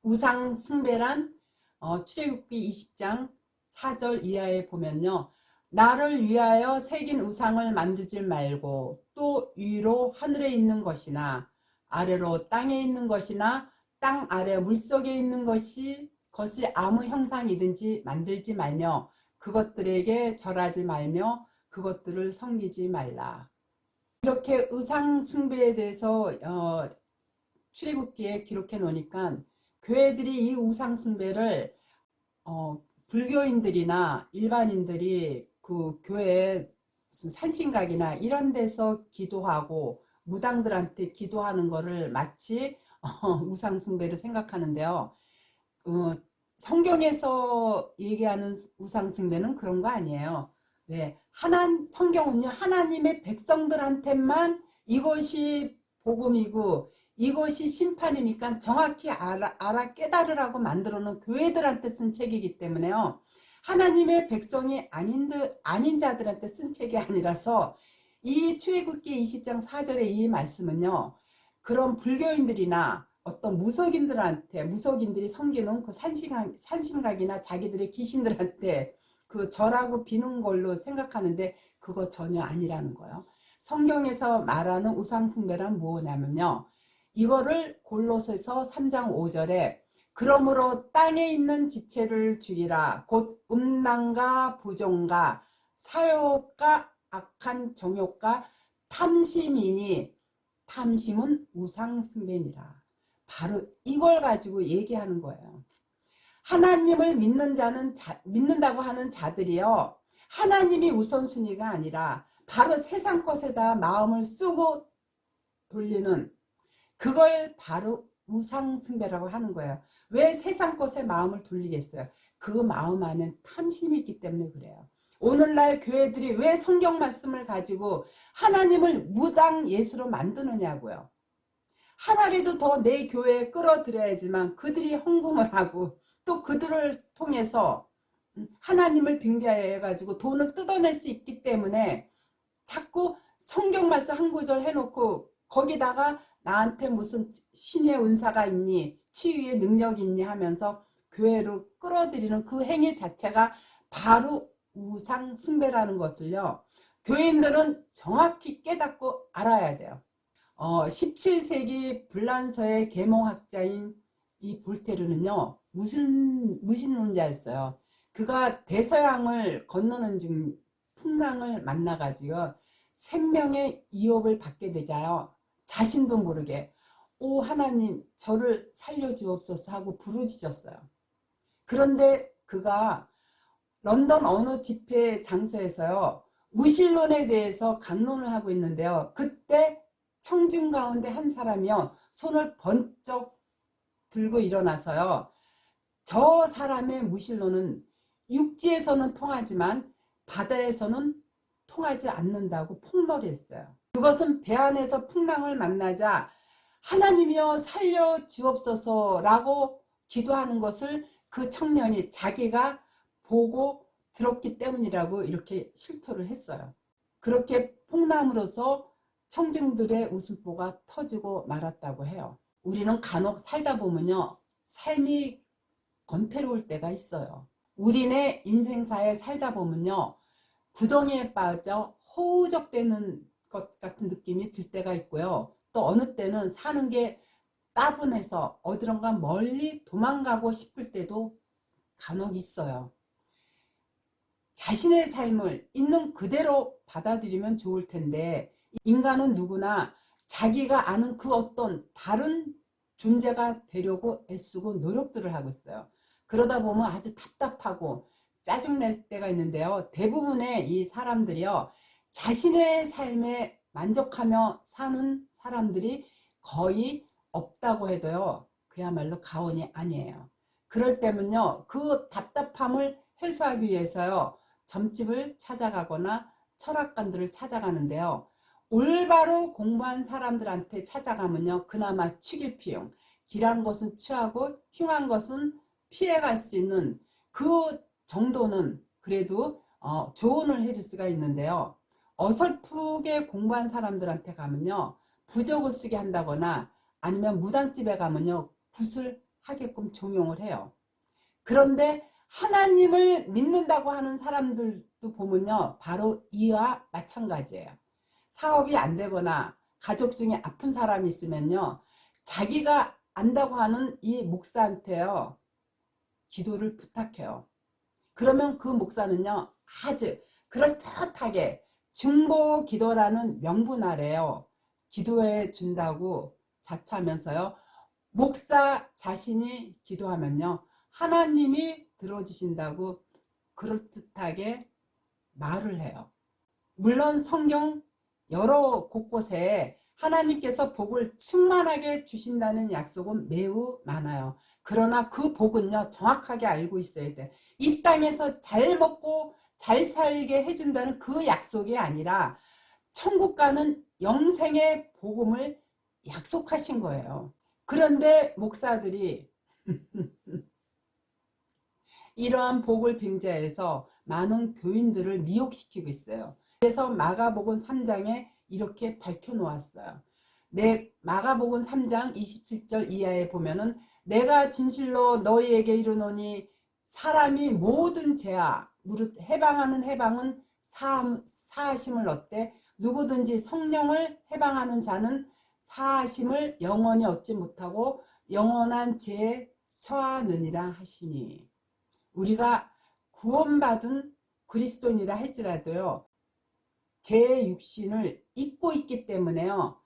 우상 숭배란 출애굽기 20장 4절 이하에 보면요. 나를 위하여 새긴 우상을 만들지 말고 또 위로 하늘에 있는 것이나 아래로 땅에 있는 것이나 땅 아래 물속에 있는 것이 아무 형상이든지 만들지 말며 그것들에게 절하지 말며 그것들을 섬기지 말라. 이렇게 우상 숭배에 대해서 출애굽기에 기록해 놓으니까 교회들이 이 우상 숭배를 불교인들이나 일반인들이 그 교회 무슨 산신각이나 이런 데서 기도하고 무당들한테 기도하는 거를 마치 우상 숭배를 생각하는데요. 성경에서 얘기하는 우상 숭배는 그런 거 아니에요. 왜? 성경은요, 하나님의 백성들한테만 이것이 복음이고 이것이 심판이니까 정확히 알아 깨달으라고 만들어 놓은 교회들한테 쓴 책이기 때문에요. 하나님의 백성이 아닌 자들한테 쓴 책이 아니라서 이 출애굽기 20장 4절의 이 말씀은요. 그런 불교인들이나 어떤 무속인들이 섬기는 그 산신각이나 자기들의 귀신들한테 그 절하고 비는 걸로 생각하는데 그거 전혀 아니라는 거예요. 성경에서 말하는 우상숭배란 뭐냐면요. 이거를 골로새서 3장 5절에 그러므로 땅에 있는 지체를 죽이라 곧 음란과 부정과 사욕과 악한 정욕과 탐심이니 탐심은 우상숭배니라. 바로 이걸 가지고 얘기하는 거예요. 하나님을 믿는다고 하는 자들이요. 하나님이 우선순위가 아니라 바로 세상 것에다 마음을 쓰고 돌리는 그걸 바로 우상숭배라고 하는 거예요. 왜 세상 것에 마음을 돌리겠어요? 그 마음 안에 탐심이 있기 때문에 그래요. 오늘날 교회들이 왜 성경 말씀을 가지고 하나님을 무당 예수로 만드느냐고요. 하나라도 더 내 교회에 끌어들여야지만 그들이 헌금을 하고 또 그들을 통해서 하나님을 빙자해가지고 돈을 뜯어낼 수 있기 때문에 자꾸 성경 말씀 한 구절 해놓고 거기다가 나한테 무슨 신의 은사가 있니 치유의 능력이 있니 하면서 교회로 끌어들이는 그 행위 자체가 바로 우상 숭배라는 것을요. 교인들은 정확히 깨닫고 알아야 돼요. 17세기 불란서의 계몽학자인 이 볼테르는요. 무신론자였어요. 그가 대서양을 건너는 중 풍랑을 만나가지고 생명의 위협을 받게 되자요. 자신도 모르게 오 하나님 저를 살려주옵소서 하고 부르짖었어요. 그런데 그가 런던 어느 집회 장소에서요. 무신론에 대해서 강론을 하고 있는데요. 그때 청중 가운데 한 사람이요. 손을 번쩍 들고 일어나서요. 저 사람의 무신론은 육지에서는 통하지만 바다에서는 통하지 않는다고 폭로했어요. 그것은 배 안에서 풍랑을 만나자 하나님이여 살려 주옵소서라고 기도하는 것을 그 청년이 자기가 보고 들었기 때문이라고 이렇게 실토를 했어요. 그렇게 폭남으로써 청중들의 웃음보가 터지고 말았다고 해요. 우리는 간혹 살다 보면요. 삶이 건태로울 때가 있어요. 우리네 인생사에 살다 보면요. 구덩이에 빠져 허우적대는 것 같은 느낌이 들 때가 있고요. 또 어느 때는 사는 게 따분해서 어디론가 멀리 도망가고 싶을 때도 간혹 있어요. 자신의 삶을 있는 그대로 받아들이면 좋을 텐데 인간은 누구나 자기가 아는 그 어떤 다른 존재가 되려고 애쓰고 노력들을 하고 있어요. 그러다 보면 아주 답답하고 짜증날 때가 있는데요. 대부분의 이 사람들이요. 자신의 삶에 만족하며 사는 사람들이 거의 없다고 해도요. 그야말로 가언이 아니에요. 그럴 때면요. 그 답답함을 해소하기 위해서요. 점집을 찾아가거나 철학관들을 찾아가는데요. 올바로 공부한 사람들한테 찾아가면요. 그나마 취길피용, 길한 것은 취하고 흉한 것은 피해갈 수 있는 그 정도는 그래도 조언을 해줄 수가 있는데요. 어설프게 공부한 사람들한테 가면요. 부적을 쓰게 한다거나 아니면 무당집에 가면요. 굿을 하게끔 종용을 해요. 그런데 하나님을 믿는다고 하는 사람들도 보면요, 바로 이와 마찬가지예요. 사업이 안 되거나 가족 중에 아픈 사람이 있으면요, 자기가 안다고 하는 이 목사한테요, 기도를 부탁해요. 그러면 그 목사는요, 아주 그럴듯하게 중보 기도라는 명분 아래요, 기도해 준다고 자처하면서요, 목사 자신이 기도하면요, 하나님이 들어주신다고 그럴듯하게 말을 해요. 물론 성경 여러 곳곳에 하나님께서 복을 충만하게 주신다는 약속은 매우 많아요. 그러나 그 복은요, 정확하게 알고 있어야 돼. 이 땅에서 잘 먹고 잘 살게 해준다는 그 약속이 아니라 천국 가는 영생의 복음을 약속하신 거예요. 그런데 목사들이 이러한 복을 빙자해서 많은 교인들을 미혹시키고 있어요. 그래서 마가복음 3장에 이렇게 밝혀놓았어요. 마가복음 3장 27절 이하에 보면은 내가 진실로 너희에게 이르노니 사람이 모든 죄와 무릇 해방하는 해방은 사하심을 얻되 누구든지 성령을 해방하는 자는 사하심을 영원히 얻지 못하고 영원한 죄에 처하느니라 하시니, 우리가 구원받은 그리스도인이라 할지라도요, 제 육신을 입고 있기 때문에요,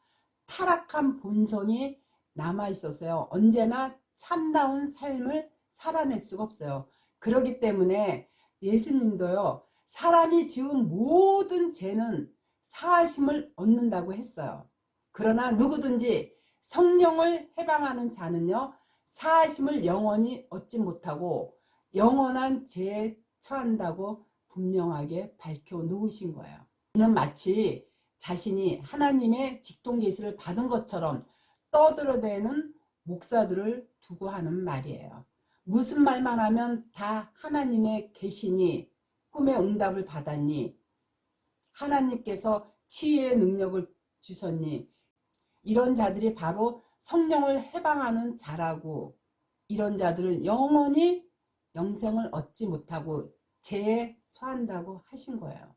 타락한 본성이 남아있어서요, 언제나 참다운 삶을 살아낼 수가 없어요. 그렇기 때문에 예수님도요, 사람이 지은 모든 죄는 사하심을 얻는다고 했어요. 그러나 누구든지 성령을 해방하는 자는요, 사하심을 영원히 얻지 못하고 영원한 죄에 처한다고 분명하게 밝혀 놓으신 거예요. 이는 마치 자신이 하나님의 직통 계시를 받은 것처럼 떠들어대는 목사들을 두고 하는 말이에요. 무슨 말만 하면 다 하나님의 계시니, 꿈의 응답을 받았니, 하나님께서 치유의 능력을 주셨니, 이런 자들이 바로 성령을 해방하는 자라고, 이런 자들은 영원히 영생을 얻지 못하고 죄에 처한다고 하신 거예요.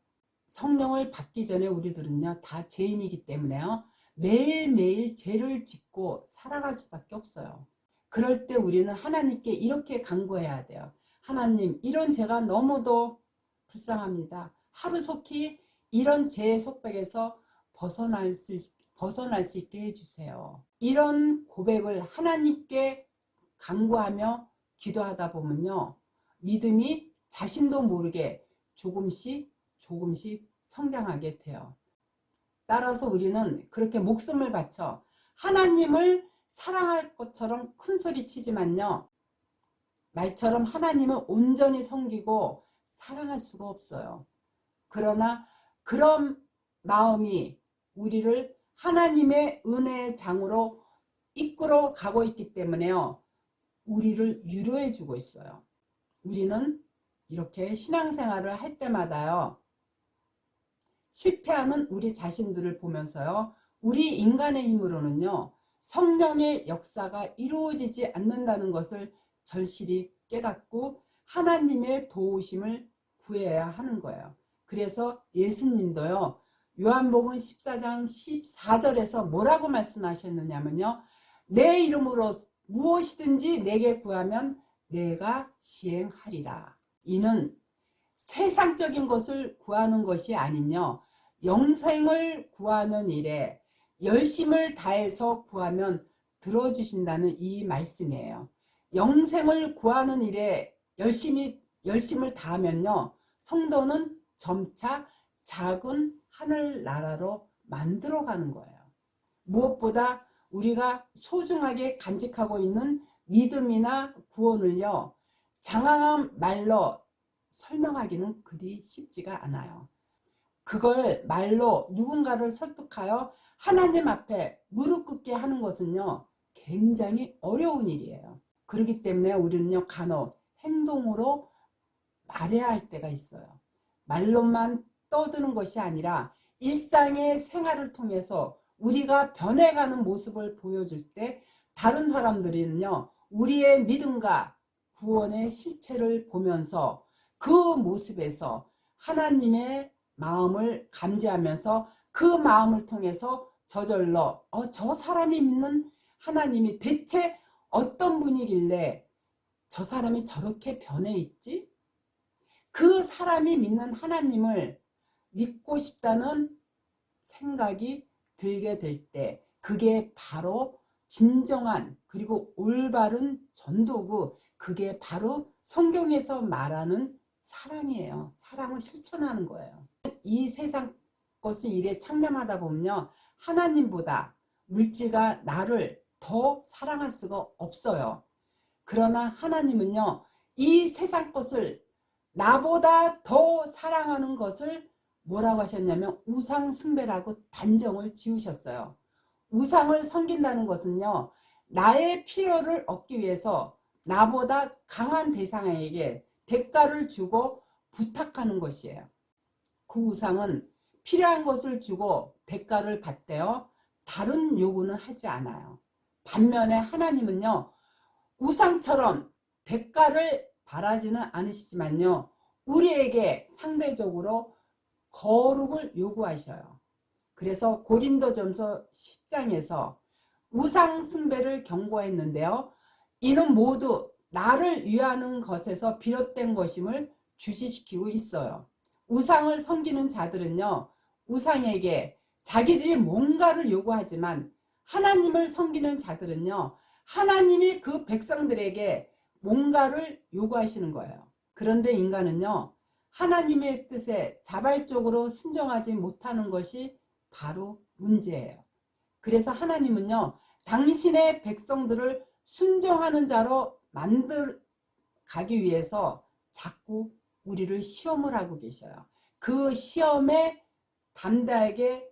성령을 받기 전에 우리들은요, 다 죄인이기 때문에요, 매일매일 죄를 짓고 살아갈 수밖에 없어요. 그럴 때 우리는 하나님께 이렇게 간구해야 돼요. 하나님, 이런 죄가 너무도 불쌍합니다. 하루속히 이런 죄의 속박에서 벗어날 수 있게 해주세요. 이런 고백을 하나님께 간구하며 기도하다 보면요, 믿음이 자신도 모르게 조금씩 성장하게 돼요. 따라서 우리는 그렇게 목숨을 바쳐 하나님을 사랑할 것처럼 큰 소리 치지만요, 말처럼 하나님을 온전히 섬기고 사랑할 수가 없어요. 그러나 그런 마음이 우리를 하나님의 은혜의 장으로 이끌어 가고 있기 때문에요, 우리를 위로해 주고 있어요. 우리는 이렇게 신앙생활을 할 때마다요, 실패하는 우리 자신들을 보면서요, 우리 인간의 힘으로는요, 성령의 역사가 이루어지지 않는다는 것을 절실히 깨닫고 하나님의 도우심을 구해야 하는 거예요. 그래서 예수님도요, 요한복음 14장 14절에서 뭐라고 말씀하셨느냐면요, 내 이름으로 무엇이든지 내게 구하면 내가 시행하리라. 이는 세상적인 것을 구하는 것이 아니뇨, 영생을 구하는 일에 열심을 다해서 구하면 들어주신다는 이 말씀이에요. 영생을 구하는 일에 열심을 다하면요, 성도는 점차 작은 하늘나라로 만들어가는 거예요. 무엇보다 우리가 소중하게 간직하고 있는 믿음이나 구원을요, 장황한 말로 설명하기는 그리 쉽지가 않아요. 그걸 말로 누군가를 설득하여 하나님 앞에 무릎 꿇게 하는 것은요, 굉장히 어려운 일이에요. 그렇기 때문에 우리는요, 간혹 행동으로 말해야 할 때가 있어요. 말로만 떠드는 것이 아니라 일상의 생활을 통해서 우리가 변해가는 모습을 보여줄 때 다른 사람들은요, 우리의 믿음과 구원의 실체를 보면서 그 모습에서 하나님의 마음을 감지하면서 그 마음을 통해서 저절로 저 사람이 믿는 하나님이 대체 어떤 분이길래 저 사람이 저렇게 변해 있지? 그 사람이 믿는 하나님을 믿고 싶다는 생각이 들게 될 때 그게 바로 진정한 그리고 올바른 전도고 그게 바로 성경에서 말하는 사랑이에요. 사랑을 실천하는 거예요. 이 세상 것을 일에 창념하다 보면요. 하나님보다 물질과 나를 더 사랑할 수가 없어요. 그러나 하나님은요. 이 세상 것을 나보다 더 사랑하는 것을 뭐라고 하셨냐면 우상 숭배라고 단정을 지으셨어요. 우상을 섬긴다는 것은요. 나의 필요를 얻기 위해서 나보다 강한 대상에게 대가를 주고 부탁하는 것이에요. 그 우상은 필요한 것을 주고 대가를 받대요. 다른 요구는 하지 않아요. 반면에 하나님은요. 우상처럼 대가를 바라지는 않으시지만요. 우리에게 상대적으로 거룩을 요구하셔요. 그래서 고린도전서 10장에서 우상 숭배를 경고했는데요. 이는 모두 나를 위하는 것에서 비롯된 것임을 주시시키고 있어요. 우상을 섬기는 자들은요. 우상에게 자기들이 뭔가를 요구하지만 하나님을 섬기는 자들은요. 하나님이 그 백성들에게 뭔가를 요구하시는 거예요. 그런데 인간은요. 하나님의 뜻에 자발적으로 순종하지 못하는 것이 바로 문제예요. 그래서 하나님은요. 당신의 백성들을 순종하는 자로 만들어가기 위해서 자꾸 우리를 시험을 하고 계셔요. 그 시험에 담대하게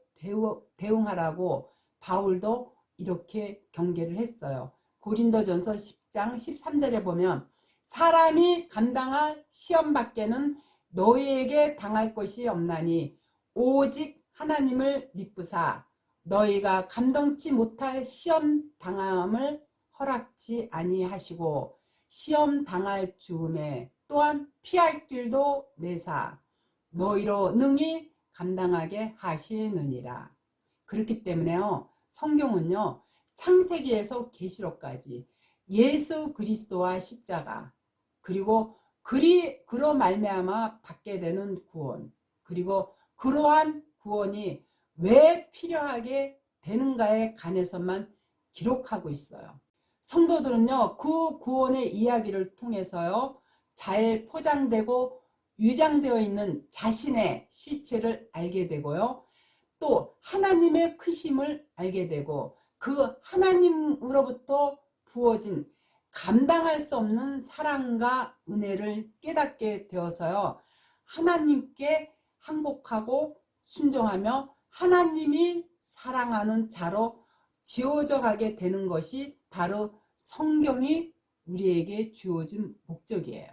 대응하라고 바울도 이렇게 경계를 했어요. 고린도전서 10장 13절에 보면 사람이 감당할 시험 밖에는 너희에게 당할 것이 없나니 오직 하나님을 믿으사 너희가 감당치 못할 시험 당함을 허락지 아니하시고 시험 당할 즈음에 또한 피할 길도 내사 너희로 능히 감당하게 하시느니라. 그렇기 때문에요. 성경은요. 창세기에서 계시록까지 예수 그리스도와 십자가 그리고 그로 말미암아 받게 되는 구원 그리고 그러한 구원이 왜 필요하게 되는가에 관해서만 기록하고 있어요. 성도들은요. 그 구원의 이야기를 통해서요. 잘 포장되고 유장되어 있는 자신의 실체를 알게 되고요. 또 하나님의 크심을 알게 되고 그 하나님으로부터 부어진 감당할 수 없는 사랑과 은혜를 깨닫게 되어서요. 하나님께 항복하고 순종하며 하나님이 사랑하는 자로 지어져 가게 되는 것이 바로 성경이 우리에게 주어진 목적이에요.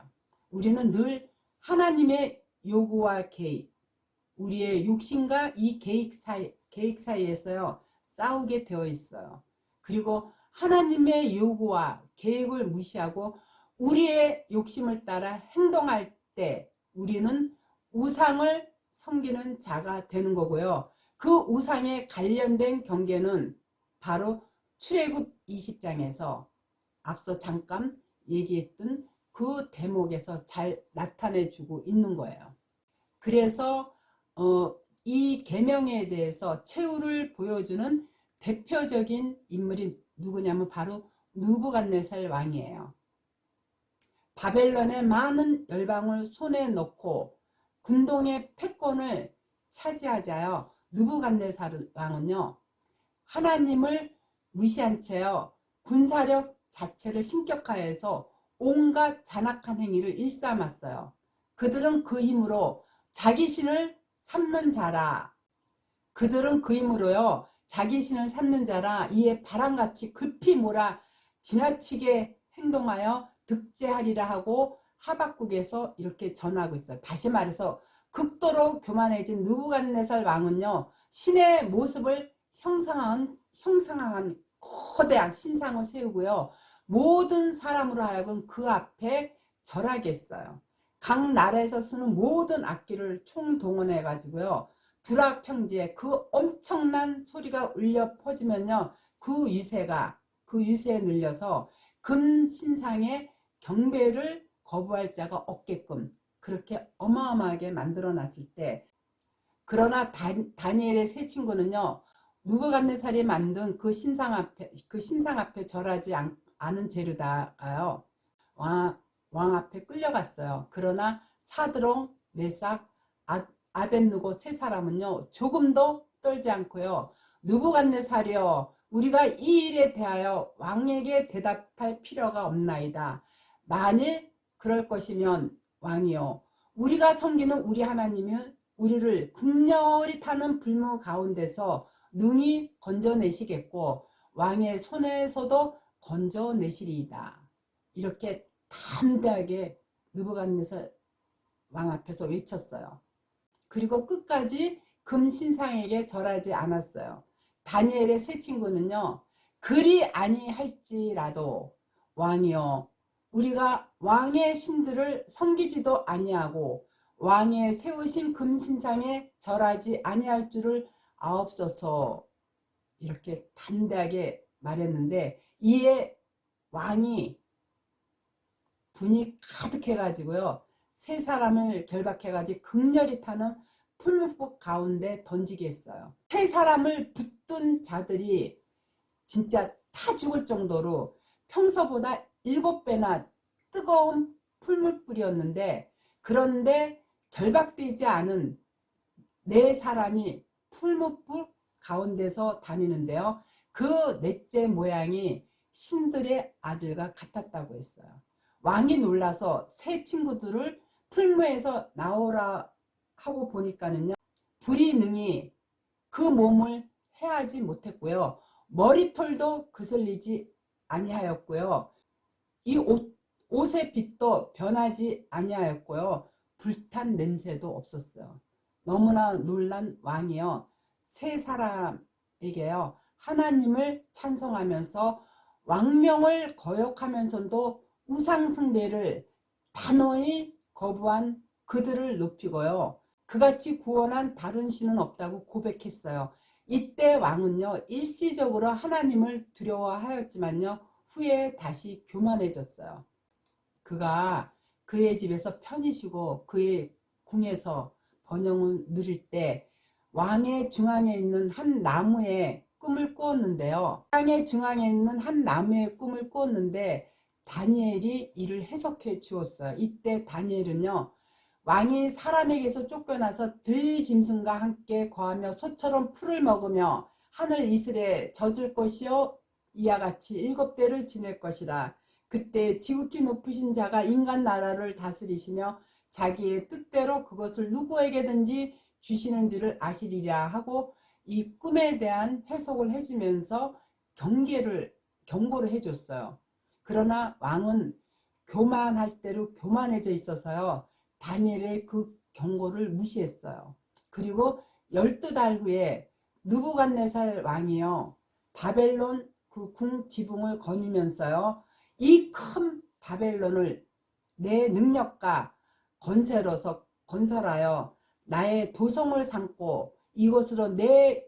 우리는 늘 하나님의 요구와 계획, 우리의 욕심과 이 계획 사이에서요. 싸우게 되어 있어요. 그리고 하나님의 요구와 계획을 무시하고 우리의 욕심을 따라 행동할 때 우리는 우상을 섬기는 자가 되는 거고요. 그 우상에 관련된 경계는 바로 출애굽 20장에서 앞서 잠깐 얘기했던 그 대목에서 잘 나타내주고 있는 거예요. 그래서 이 계명에 대해서 최후를 보여주는 대표적인 인물이 누구냐면 바로 느부갓네살 왕이에요. 바벨론의 많은 열방을 손에 넣고 군동의 패권을 차지하자요. 느부갓네살 왕은요. 하나님을 무시한 채요. 군사력 자체를 신격화해서 온갖 잔악한 행위를 일삼았어요. 그들은 그 힘으로 자기 신을 삼는 자라. 그들은 그 힘으로요. 자기 신을 삼는 자라 이에 바람같이 급히 몰아 지나치게 행동하여 득제하리라 하고 하박국에서 이렇게 전하고 있어요. 다시 말해서 극도로 교만해진 느부갓네살 왕은요. 신의 모습을 형상한 거대한 신상을 세우고요. 모든 사람으로 하여금 그 앞에 절하게 했어요. 각 나라에서 쓰는 모든 악기를 총동원해 가지고요. 불악평지에 그 엄청난 소리가 울려 퍼지면요. 그 유세에 눌려서 금신상의 경배를 거부할 자가 없게끔 그렇게 어마어마하게 만들어 놨을 때, 그러나 다니엘의 세 친구는요. 느부갓네살이 만든 그 신상 앞에 절하지 않은 재료다가요. 왕 앞에 끌려갔어요. 그러나 사드록, 메삭, 아벳느고 세 사람은요. 조금도 떨지 않고요. 느부갓네살이여, 우리가 이 일에 대하여 왕에게 대답할 필요가 없나이다. 만일 그럴 것이면 왕이여, 우리가 섬기는 우리 하나님은 우리를 극렬히 타는 불무 가운데서 능히 건져내시겠고 왕의 손에서도 건져내시리이다. 이렇게 담대하게 느부갓네살 왕 앞에서 외쳤어요. 그리고 끝까지 금신상에게 절하지 않았어요. 다니엘의 세 친구는요. 그리 아니할지라도 왕이여, 우리가 왕의 신들을 섬기지도 아니하고 왕의 세우신 금신상에 절하지 아니할 줄을 아옵소서, 이렇게 담대하게 말했는데, 이에 왕이 분이 가득해가지고요. 세 사람을 결박해가지고 극렬히 타는 풀무불 가운데 던지게 했어요. 세 사람을 붙든 자들이 진짜 타 죽을 정도로 평소보다 7배나 뜨거운 풀물불이었는데, 그런데 결박되지 않은 네 사람이 풀무불 가운데서 다니는데요. 그 넷째 모양이 신들의 아들과 같았다고 했어요. 왕이 놀라서 세 친구들을 풀무에서 나오라 하고 보니까는요. 불이 능히 그 몸을 해하지 못했고요. 머리털도 그슬리지 아니하였고요. 이 옷의 빛도 변하지 아니하였고요. 불탄 냄새도 없었어요. 너무나 놀란 왕이요. 세 사람에게요. 하나님을 찬송하면서 왕명을 거역하면서도 우상숭배를 단호히 거부한 그들을 높이고요. 그같이 구원한 다른 신은 없다고 고백했어요. 이때 왕은요. 일시적으로 하나님을 두려워하였지만요. 후에 다시 교만해졌어요. 그가 그의 집에서 편히 쉬고 그의 궁에서 번영을 누릴 때 왕의 중앙에 있는 한 나무에 꿈을 꾸었는데요. 땅의 중앙에 있는 한 나무에 꿈을 꾸었는데 다니엘이 이를 해석해 주었어요. 이때 다니엘은요. 왕이 사람에게서 쫓겨나서 들짐승과 함께 거하며 소처럼 풀을 먹으며 하늘 이슬에 젖을 것이요 이와 같이 7대를 지낼 것이라. 그때 지극히 높으신 자가 인간 나라를 다스리시며 자기의 뜻대로 그것을 누구에게든지 주시는 줄을 아시리라 하고 이 꿈에 대한 해석을 해주면서 경고를 해줬어요. 그러나 왕은 교만할 대로 교만해져 있어서요. 다니엘의 그 경고를 무시했어요. 그리고 12달 후에 느부갓네살 왕이요. 바벨론 그 궁 지붕을 거니면서요. 이 큰 바벨론을 내 능력과 건설로서 건설하여 나의 도성을 삼고 이것으로 내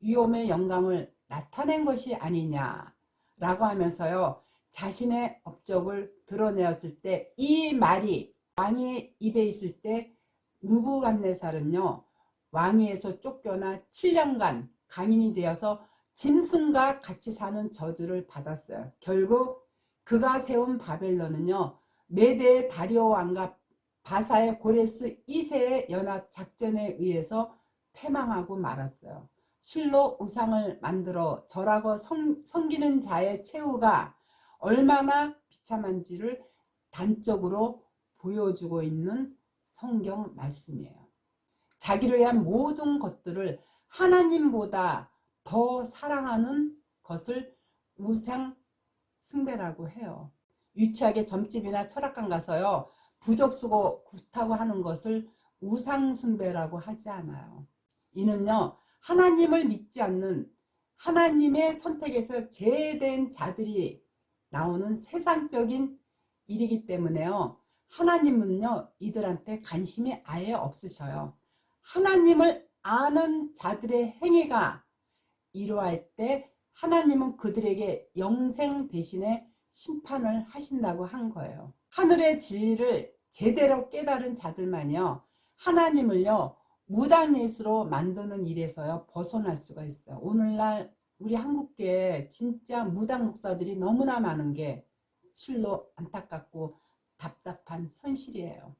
위엄의 영광을 나타낸 것이 아니냐 라고 하면서요. 자신의 업적을 드러내었을 때 이 말이 왕의 입에 있을 때 느부갓네살은요. 왕위에서 쫓겨나 7년간 강인이 되어서 짐승과 같이 사는 저주를 받았어요. 결국 그가 세운 바벨론은요. 메대 다리오 왕과 바사의 고레스 2세의 연합 작전에 의해서 패망하고 말았어요. 실로 우상을 만들어 절하고 섬기는 자의 최후가 얼마나 비참한지를 단적으로 보여주고 있는 성경 말씀이에요. 자기를 위한 모든 것들을 하나님보다 더 사랑하는 것을 우상 숭배라고 해요. 유치하게 점집이나 철학관 가서요. 부적 쓰고 굿하고 하는 것을 우상 숭배라고 하지 않아요. 이는요. 하나님을 믿지 않는 하나님의 선택에서 제외된 자들이 나오는 세상적인 일이기 때문에요. 하나님은요, 이들한테 관심이 아예 없으셔요. 하나님을 아는 자들의 행위가 이루어할 때 하나님은 그들에게 영생 대신에 심판을 하신다고 한 거예요. 하늘의 진리를 제대로 깨달은 자들만요, 하나님을요, 무당예수로 만드는 일에서요, 벗어날 수가 있어요. 오늘날 우리 한국계에 진짜 무당 목사들이 너무나 많은 게 실로 안타깝고 답답한 현실이에요.